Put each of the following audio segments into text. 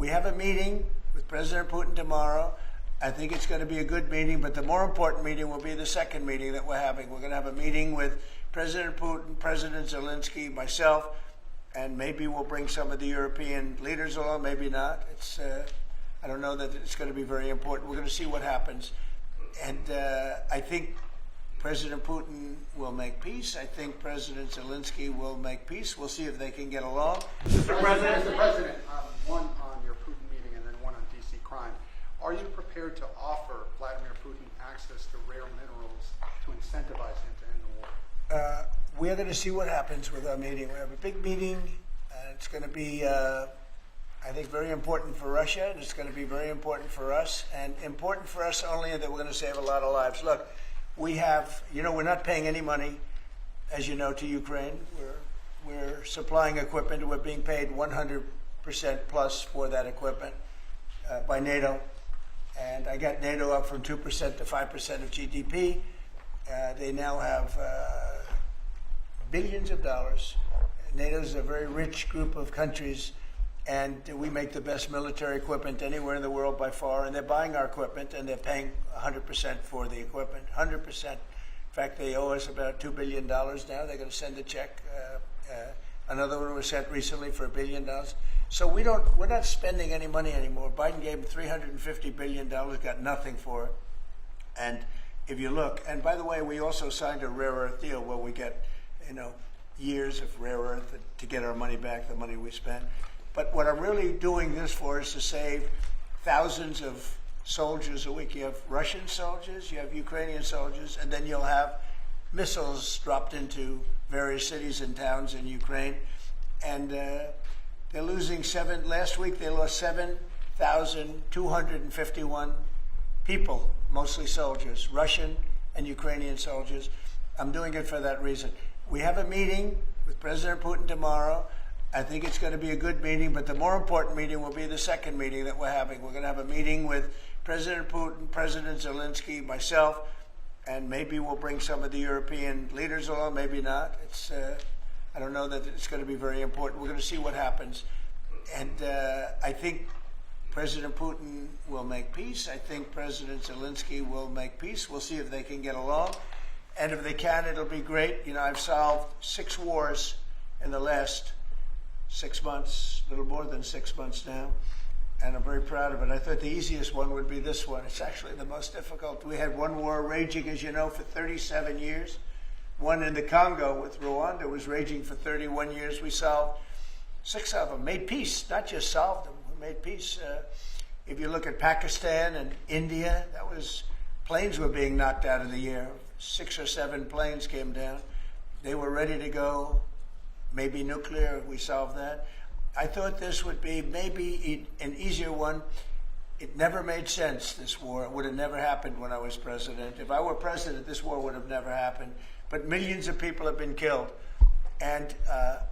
we have a meeting with President Putin tomorrow. I think it's going to be a good meeting, but the more important meeting will be the second meeting that we're having. We're going to have a meeting with President Putin, President Zelenskyy, myself, and maybe we'll bring some of the European leaders along, maybe not. I don't know that it's going to be very important. We're going to see what happens. And I think President Putin will make peace. I think President Zelenskyy will make peace. We'll see if they can get along. Mr. President, one on your Putin meeting and then one on DC crime. Are you prepared to offer Vladimir Putin access to rare minerals to incentivize him to end the war? We're going to see what happens with our meeting. We have a big meeting. It's going to be, I think, very important for Russia, and it's going to be very important for us, and important for us only in that we're going to save a lot of lives. Look, we have, we're not paying any money, as you know, to Ukraine. We're supplying equipment, and we're being paid 100% plus for that equipment by NATO. And I got NATO up from 2% to 5% of GDP. They now have billions of dollars. NATO is a very rich group of countries, and we make the best military equipment anywhere in the world by far. And they're buying our equipment, and they're paying 100% for the equipment, 100%. In fact, they owe us about $2 billion now. They're going to send a check. Another one was sent recently for $1 billion. So we're not spending any money anymore. Biden gave them $350 billion, got nothing for it. And if you look, and by the way, we also signed a rare earth deal where we get, years of rare earth to get our money back, the money we spent. But what I'm really doing this for is to save thousands of soldiers a week. You have Russian soldiers, you have Ukrainian soldiers, and then you'll have missiles dropped into various cities and towns in Ukraine. And they're losing last week they lost 7,251 people, mostly soldiers, Russian and Ukrainian soldiers. I'm doing it for that reason. We have a meeting with President Putin tomorrow. I think it's going to be a good meeting, but the more important meeting will be the second meeting that we're having. We're going to have a meeting with President Putin, President Zelenskyy, myself, and maybe we'll bring some of the European leaders along, maybe not. I don't know that it's going to be very important. We're going to see what happens. And I think President Putin will make peace. I think President Zelenskyy will make peace. We'll see if they can get along. And if they can, it'll be great. I've solved 6 wars in the last 6 months, a little more than 6 months now. And I'm very proud of it. I thought the easiest one would be this one. It's actually the most difficult. We had one war raging, as you know, for 37 years. One in the Congo with Rwanda was raging for 31 years. We solved 6 of them, made peace, not just solved them, we made peace. If you look at Pakistan and India, planes were being knocked out of the air. 6 or 7 planes came down. They were ready to go, maybe nuclear, we solved that. I thought this would be maybe an easier one. It never made sense, this war. It would have never happened when I was president. If I were president, this war would have never happened. But millions of people have been killed. And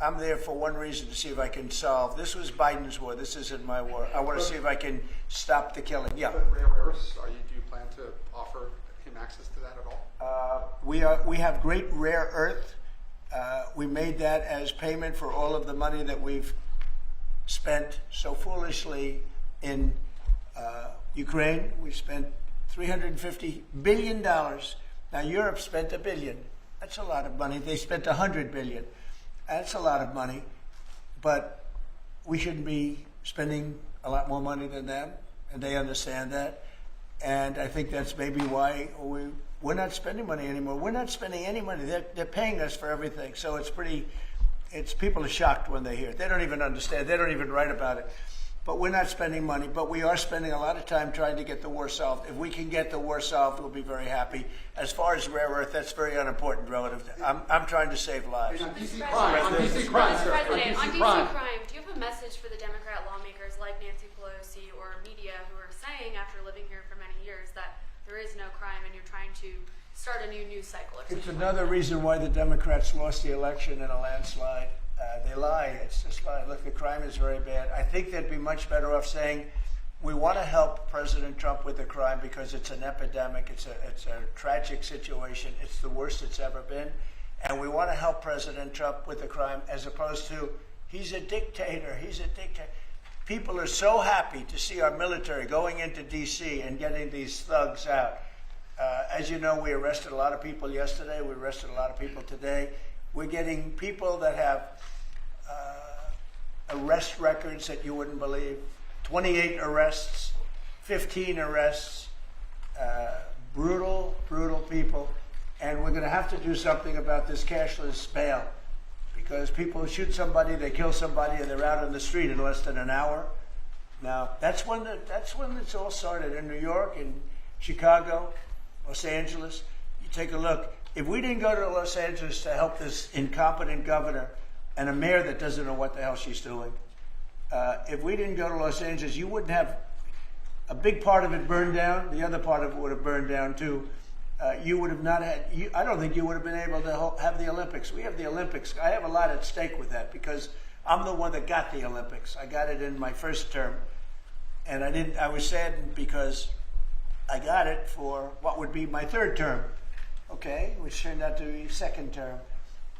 I'm there for one reason, to see if I can solve. This was Biden's war. This isn't my war. I want to see if I can stop the killing. Yeah. But rare earths, do you plan to offer him access to that at all? We have great rare earth. We made that as payment for all of the money that we've spent so foolishly in Ukraine. We spent $350 billion. Now Europe spent $1 billion. That's a lot of money. They spent $100 billion. That's a lot of money, but we shouldn't be spending a lot more money than them, and they understand that. And I think that's maybe why we're not spending money anymore. We're not spending any money. They're paying us for everything. So people are shocked when they hear it. They don't even understand. They don't even write about it. But we're not spending money, but we are spending a lot of time trying to get the war solved. If we can get the war solved, we'll be very happy. As far as rare earth, that's very unimportant relative to, I'm trying to save lives. On DC crime, on DC crime, sir. President, on DC crime, do you have a message for the Democrat lawmakers like Nancy Pelosi or media who are saying, after living here for many years, that there is no crime and you're trying to start a new news cycle? It's another reason why the Democrats lost the election in a landslide. They lie. It's just lie. Look, the crime is very bad. I think they'd be much better off saying, we want to help President Trump with the crime because it's an epidemic. It's a tragic situation. It's the worst it's ever been. And we want to help President Trump with the crime, as opposed to, he's a dictator. He's a dictator. people are so happy to see our military going into D.C. and getting these thugs out. As you know, we arrested a lot of people yesterday. We arrested a lot of people today. We're getting people that have arrest records that you wouldn't believe. 28 arrests, 15 arrests, brutal, brutal people. And we're going to have to do something about this cashless bail, because people shoot somebody, they kill somebody, and they're out on the street in less than an hour. Now, that's when it's all started in New York, in Chicago, Los Angeles. You take a look. If we didn't go to Los Angeles to help this incompetent governor and a mayor that doesn't know what the hell she's doing, if we didn't go to Los Angeles, you wouldn't have a big part of it burned down. The other part of it would have burned down too. You would have not had, I don't think you would have been able to have the Olympics. We have the Olympics. I have a lot at stake with that because I'm the one that got the Olympics. I got it in my first term. And I was saddened because I got it for what would be my third term, okay, which turned out to be second term.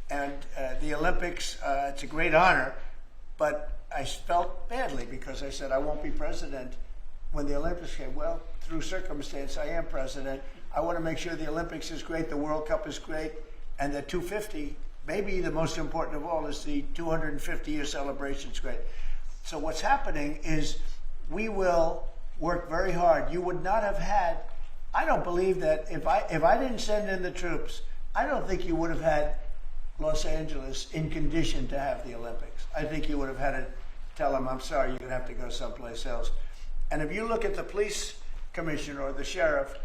And the Olympics, it's a great honor, but I felt badly because I said I won't be president when the Olympics came. Well, through circumstance, I am president. I want to make sure the Olympics is great, the World Cup is great, and the 250, maybe the most important of all, is the 250-year celebration is great. So what's happening is we will work very hard. You would not have had, I don't believe that if I didn't send in the troops, I don't think you would have had Los Angeles in condition to have the Olympics. I think you would have had to tell them, I'm sorry, you're going to have to go someplace else. And if you look at the police commissioner or the sheriff,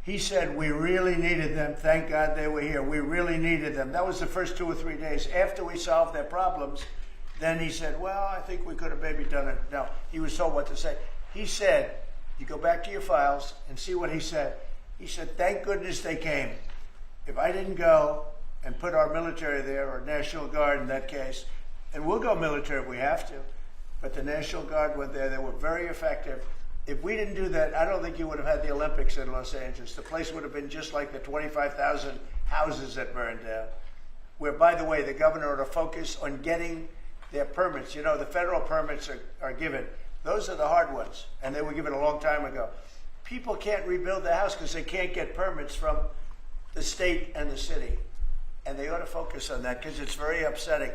he said, we really needed them. Thank God they were here. We really needed them. That was the first 2 or 3 days. After we solved their problems, then he said, well, I think we could have maybe done it. No, he was told what to say. He said, you go back to your files and see what he said. He said, thank goodness they came. If I didn't go and put our military there, or National Guard in that case, and we'll go military if we have to, but the National Guard went there. They were very effective. If we didn't do that, I don't think you would have had the Olympics in Los Angeles. The place would have been just like the 25,000 houses that burned down, where, by the way, the governor ought to focus on getting their permits. You know, the federal permits are given. Those are the hard ones, and they were given a long time ago. People can't rebuild the house because they can't get permits from the state and the city, and they ought to focus on that because it's very upsetting.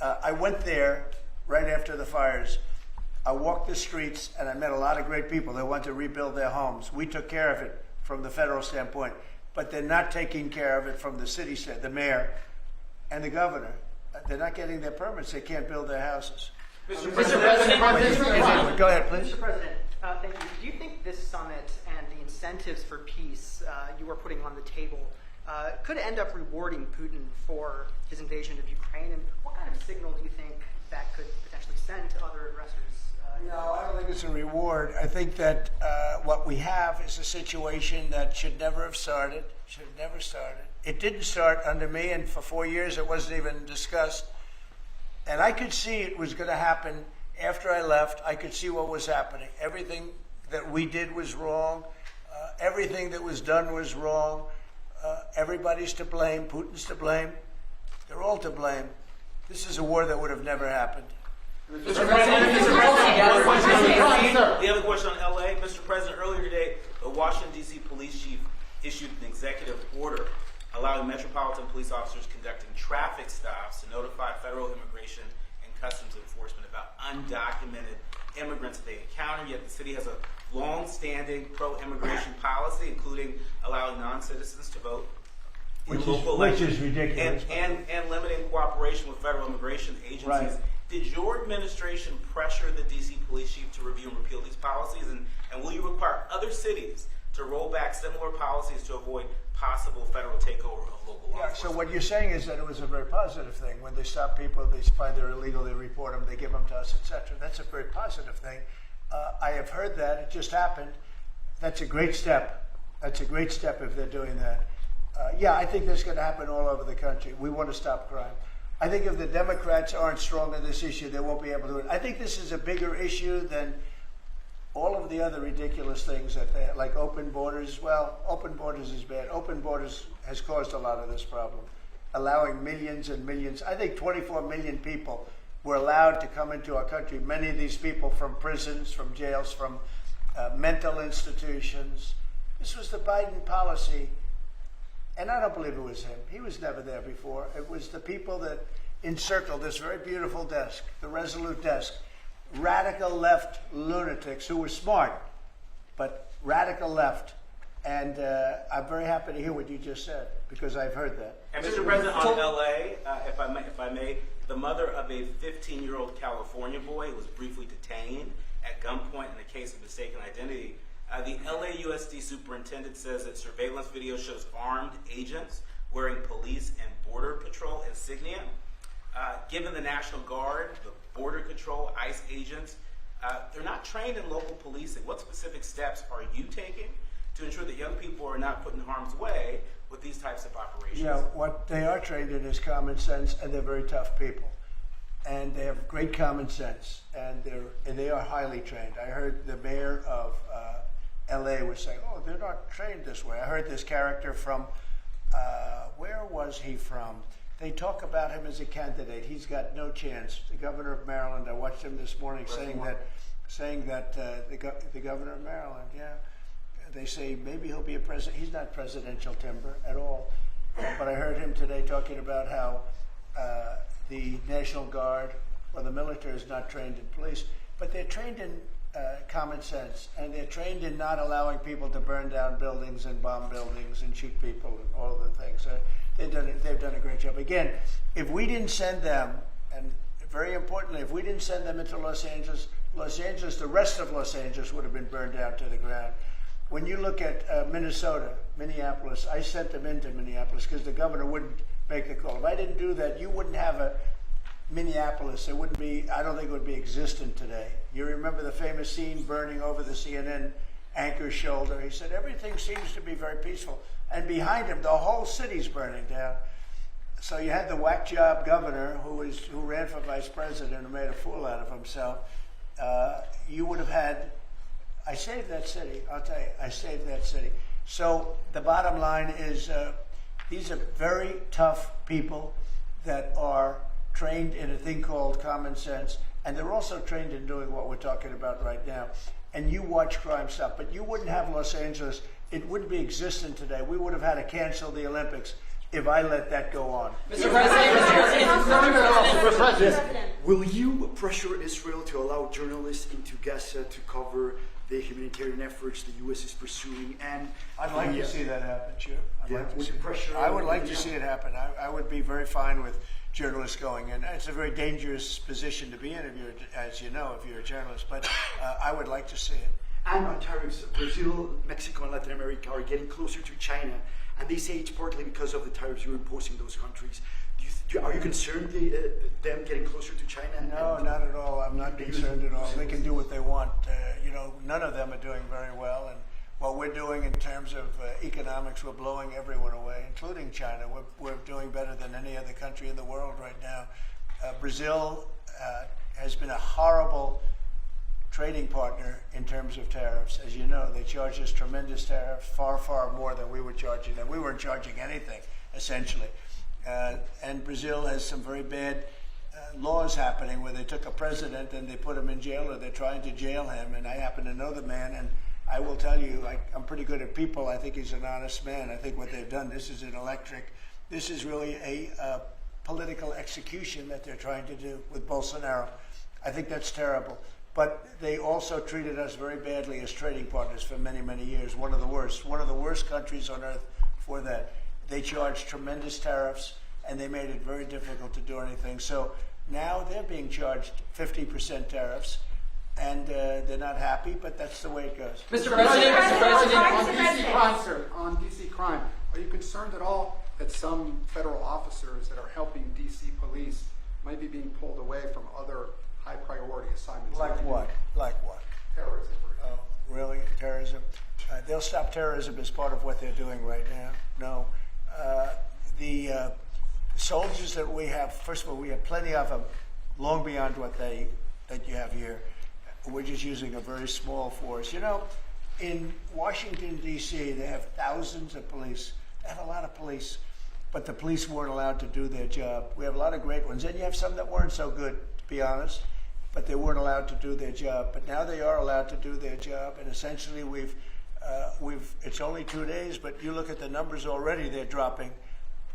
I went there right after the fires. I walked the streets and I met a lot of great people. They want to rebuild their homes. We took care of it from the federal standpoint, but they're not taking care of it from the city, the mayor and the governor. They're not getting their permits. They can't build their houses. Mr. President, Go ahead, please. Mr. President, thank you. Do you think this summit and the incentives for peace you are putting on the table could end up rewarding Putin for his invasion of Ukraine? And what kind of signal do you think that could potentially send to other aggressors? No, I don't think it's a reward. I think that what we have is a situation that should never have started. It didn't start under me, and for 4 years it wasn't even discussed. And I could see it was going to happen after I left. I could see what was happening. Everything that we did was wrong. Everything that was done was wrong. Everybody's to blame. Putin's to blame. They're all to blame. This is a war that would have never happened. Mr. President, we have a question on LA. Mr. President, earlier today, the Washington, D.C. police chief issued an executive order allowing metropolitan police officers conducting traffic stops to notify federal immigration and customs enforcement about undocumented immigrants that they encounter. Yet the city has a long-standing pro-immigration policy, including allowing non-citizens to vote in local elections, which is ridiculous, and limiting cooperation with federal immigration agencies. Right. Did your administration pressure the D.C. police chief to review and repeal these policies? And will you require other cities to roll back similar policies to avoid possible federal takeover of local law enforcement? So what you're saying is that it was a very positive thing. When they stop people, they find they're illegal, they report them, they give them to us, etc. That's a very positive thing. I have heard that. It just happened. That's a great step. That's a great step if they're doing that. Yeah, I think that's going to happen all over the country. We want to stop crime. I think if the Democrats aren't strong on this issue, they won't be able to do it. I think this is a bigger issue than all of the other ridiculous things that they like open borders. Well, open borders is bad. Open borders has caused a lot of this problem, allowing millions and millions. I think 24 million people were allowed to come into our country. Many of these people from prisons, from jails, from mental institutions. This was the Biden policy. And I don't believe it was him. He was never there before. It was the people that encircled this very beautiful desk, the Resolute desk. Radical left lunatics who were smart, but radical left. And I'm very happy to hear what you just said, because I've heard that. And Mr. President, on LA, if I may, the mother of a 15-year-old California boy was briefly detained at gunpoint in a case of mistaken identity. The LAUSD superintendent says that surveillance video shows armed agents wearing police and border patrol insignia. Given the National Guard, the Border Control, ICE agents, they're not trained in local policing. What specific steps are you taking to ensure that young people are not put in harm's way with these types of operations? Yeah, what they are trained in is common sense, and they're very tough people. And they have great common sense, and they are highly trained. I heard the mayor of LA was saying, oh, they're not trained this way. I heard this character from, where was he from? They talk about him as a candidate. He's got no chance. The governor of Maryland, I watched him this morning saying that the governor of Maryland, yeah, they say maybe he'll be a president. He's not presidential timber at all. But I heard him today talking about how the National Guard or the military is not trained in police, but they're trained in common sense, and they're trained in not allowing people to burn down buildings and bomb buildings and shoot people and all of the things. They've done a great job. Again, if we didn't send them, and very importantly, if we didn't send them into Los Angeles, the rest of Los Angeles would have been burned down to the ground. When you look at Minnesota, Minneapolis, I sent them into Minneapolis because the governor wouldn't make the call. If I didn't do that, you wouldn't have a Minneapolis. It wouldn't be, I don't think it would be existent today. You remember the famous scene burning over the CNN anchor's shoulder? He said, everything seems to be very peaceful. And behind him, the whole city's burning down. So you had the whack job governor who ran for vice president and made a fool out of himself. You would have had, I saved that city, I'll tell you, I saved that city. So the bottom line is these are very tough people that are trained in a thing called common sense, and they're also trained in doing what we're talking about right now. And you watch crime stop, but you wouldn't have Los Angeles, it wouldn't be existent today. We would have had to cancel the Olympics if I let that go on. Mr. President, will you pressure Israel to allow journalists into Gaza to cover the humanitarian efforts the U.S. is pursuing? And I'd like to see that happen, sure. I would like to see it happen. I would be very fine with journalists going in. It's a very dangerous position to be in, as you know, if you're a journalist, but I would like to see it. And on tariffs, Brazil, Mexico, and Latin America are getting closer to China, and they say it's partly because of the tariffs you're imposing those countries. Are you concerned them getting closer to China? No, not at all. I'm not concerned at all. They can do what they want. None of them are doing very well, and what we're doing in terms of economics, we're blowing everyone away, including China. We're doing better than any other country in the world right now. Brazil has been a horrible trading partner in terms of tariffs. As you know, they charge us tremendous tariffs, far, far more than we were charging them. We weren't charging anything, essentially. And Brazil has some very bad laws happening where they took a president and they put him in jail, or they're trying to jail him. And I happen to know the man, and I will tell you, I'm pretty good at people. I think he's an honest man. I think what they've done, this is really a political execution that they're trying to do with Bolsonaro. I think that's terrible. But they also treated us very badly as trading partners for many, many years. One of the worst countries on earth for that. They charged tremendous tariffs, and they made it very difficult to do anything. So now they're being charged 50% tariffs, and they're not happy, but that's the way it goes. Mr. President, on DC crime, are you concerned at all that some federal officers that are helping DC police might be being pulled away from other high priority assignments? Like what? Like what? Terrorism, for example. Oh, really? Terrorism? They'll stop terrorism as part of what they're doing right now. No. The soldiers that we have, first of all, we have plenty of them, long beyond what that you have here. We're just using a very small force. You know, in Washington, D.C., they have thousands of police. They have a lot of police, but the police weren't allowed to do their job. We have a lot of great ones, and you have some that weren't so good. be honest, but they weren't allowed to do their job. But now they are allowed to do their job, and essentially it's only 2 days, but you look at the numbers already, they're dropping,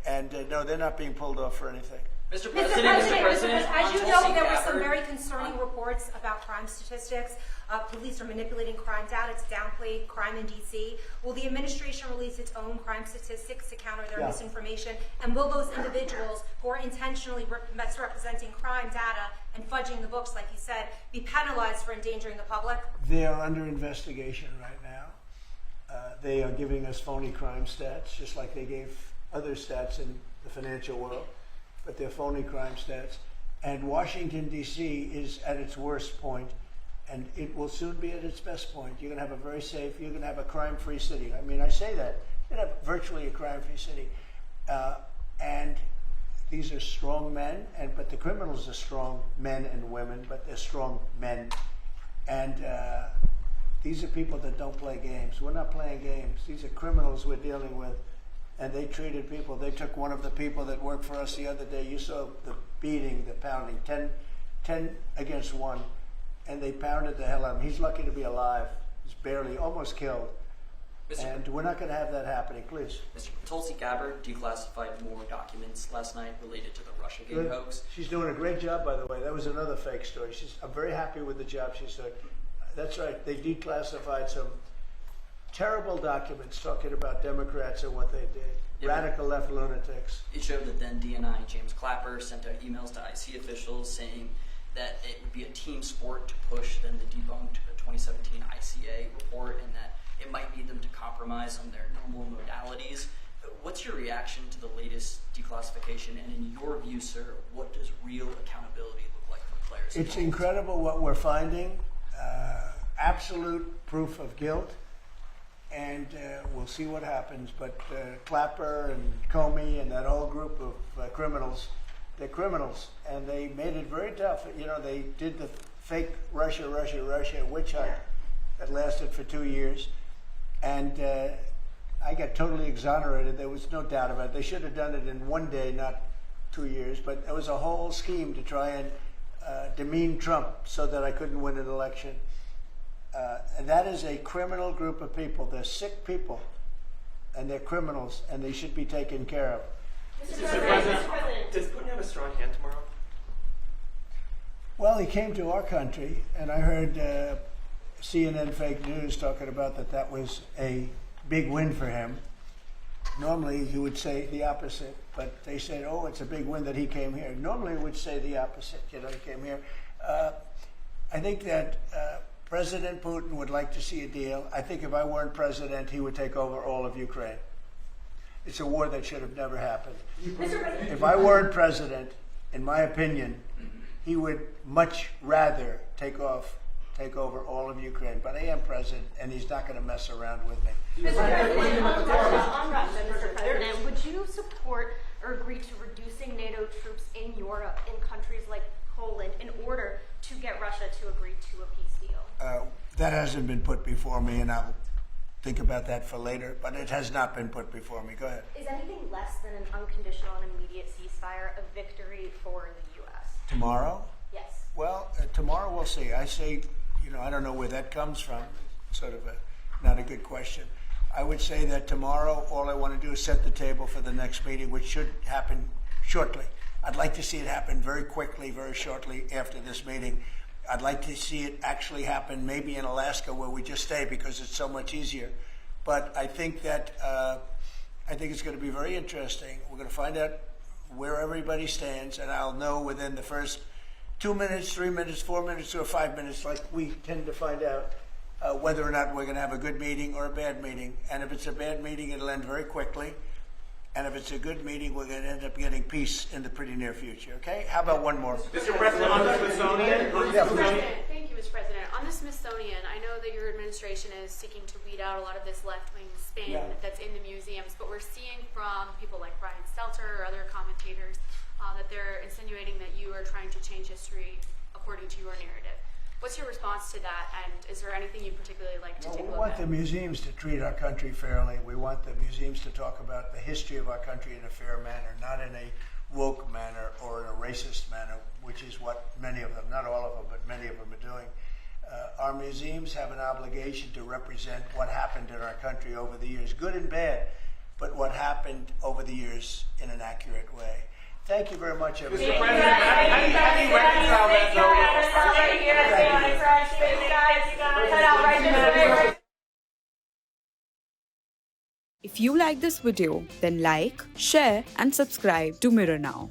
and no, they're not being pulled off for anything. Mr. Mr. President, President, as you on know, Tulsi there were some Gabbard- very concerning reports about crime statistics. Police are manipulating crime data to downplay crime in D.C. Will the administration release its own crime statistics to counter their Yeah. misinformation? And will those individuals who are intentionally misrepresenting crime data and fudging the books, like you said, be penalized for endangering the public? They are under investigation right now. They are giving us phony crime stats, just like they gave other stats in the financial world, but they're phony crime stats. And Washington, D.C. is at its worst point, and it will soon be at its best point. You're going to have a very safe, you're going to have a crime-free city. I mean, I say that. You're going to have virtually a crime-free city. And these are strong men, but the criminals are strong men and women, but they're strong men. And these are people that don't play games. We're not playing games. These are criminals we're dealing with. And they treated people. They took one of the people that worked for us the other day. You saw the beating, the pounding, 10 against 1. And they pounded the hell out of him. He's lucky to be alive. He's barely, almost killed. And we're not going to have that happening, please. Mr. Tulsi Gabbard declassified more documents last night related to the Russiagate Good. hoax. She's doing a great job, by the way. That was another fake story. I'm very happy with the job she's doing. That's right. They declassified some terrible documents talking about Democrats and what they did. Yeah. Radical left lunatics. It showed that then DNI James Clapper sent out emails to IC officials saying that it would be a team sport to push then the debunked 2017 ICA report and that it might lead them to compromise on their normal modalities. What's your reaction to the latest declassification? And in your view, sir, what does real accountability look like for players? It's involved? incredible what we're finding. Absolute proof of guilt. And we'll see what happens. But Clapper and Comey and that whole group of criminals, they're criminals. And they made it very tough. You know, they did the fake Russia witch hunt that lasted for 2 years. And I got totally exonerated. There was no doubt about it. They should have done it in 1 day, not 2 years. But it was a whole scheme to try and demean Trump so that I couldn't win an election. And that is a criminal group of people. They're sick people, and they're criminals, and they should be taken care of. Mr. President, Does Putin have a strong hand tomorrow? Well, he came to our country, and I heard CNN fake news talking about that was a big win for him. Normally, he would say the opposite, but they said, oh, it's a big win that he came here. Normally, he would say the opposite, he came here. I think that President Putin would like to see a deal. I think if I weren't president, he would take over all of Ukraine. It's a war that should have never happened. If I weren't president, in my opinion, he would much rather take over all of Ukraine. But I am president, and he's not going to mess around with me. Mr. President, on Russia, Mr. President, would you support or agree to reducing NATO troops in Europe, in countries like Poland, in order to get Russia to agree to a peace deal? That hasn't been put before me, and I'll think about that for later, but it has not been put before me. Go ahead. Is anything less than an unconditional and immediate ceasefire a victory for the U.S.? Tomorrow? Yes. Well, tomorrow we'll see. I say, I don't know where that comes from. Sort of not a good question. I would say that tomorrow all I want to do is set the table for the next meeting, which should happen shortly. I'd like to see it happen very quickly, very shortly after this meeting. I'd like to see it actually happen maybe in Alaska where we just stay because it's so much easier. But I think that it's going to be very interesting. We're going to find out where everybody stands, and I'll know within the first 2 minutes, 3 minutes, 4 minutes, or 5 minutes, like we tend to find out whether or not we're going to have a good meeting or a bad meeting. And if it's a bad meeting, it'll end very quickly. And if it's a good meeting, we're going to end up getting peace in the pretty near future. Okay? How about one more? Mr. President, on the Smithsonian. Thank you, Mr. President. On the Smithsonian, I know that your administration is seeking to weed out a lot of this left-wing spin that's in the museums, but we're seeing from people like Brian Stelter or other commentators that they're insinuating that you are trying to change history according to your narrative. What's your response to that, and is there anything you'd particularly like to take a We look want at? the museums to treat our country fairly. We want the museums to talk about the history of our country in a fair manner, not in a woke manner or in a racist manner, which is what many of them, not all of them, but many of them are doing. Our museums have an obligation to represent what happened in our country over the years, good and bad, but what happened over the years in an accurate way. Thank you very much, everybody. Mr. President, how do you reconcile that though? If you like this video, then like, share and subscribe to Mirror Now.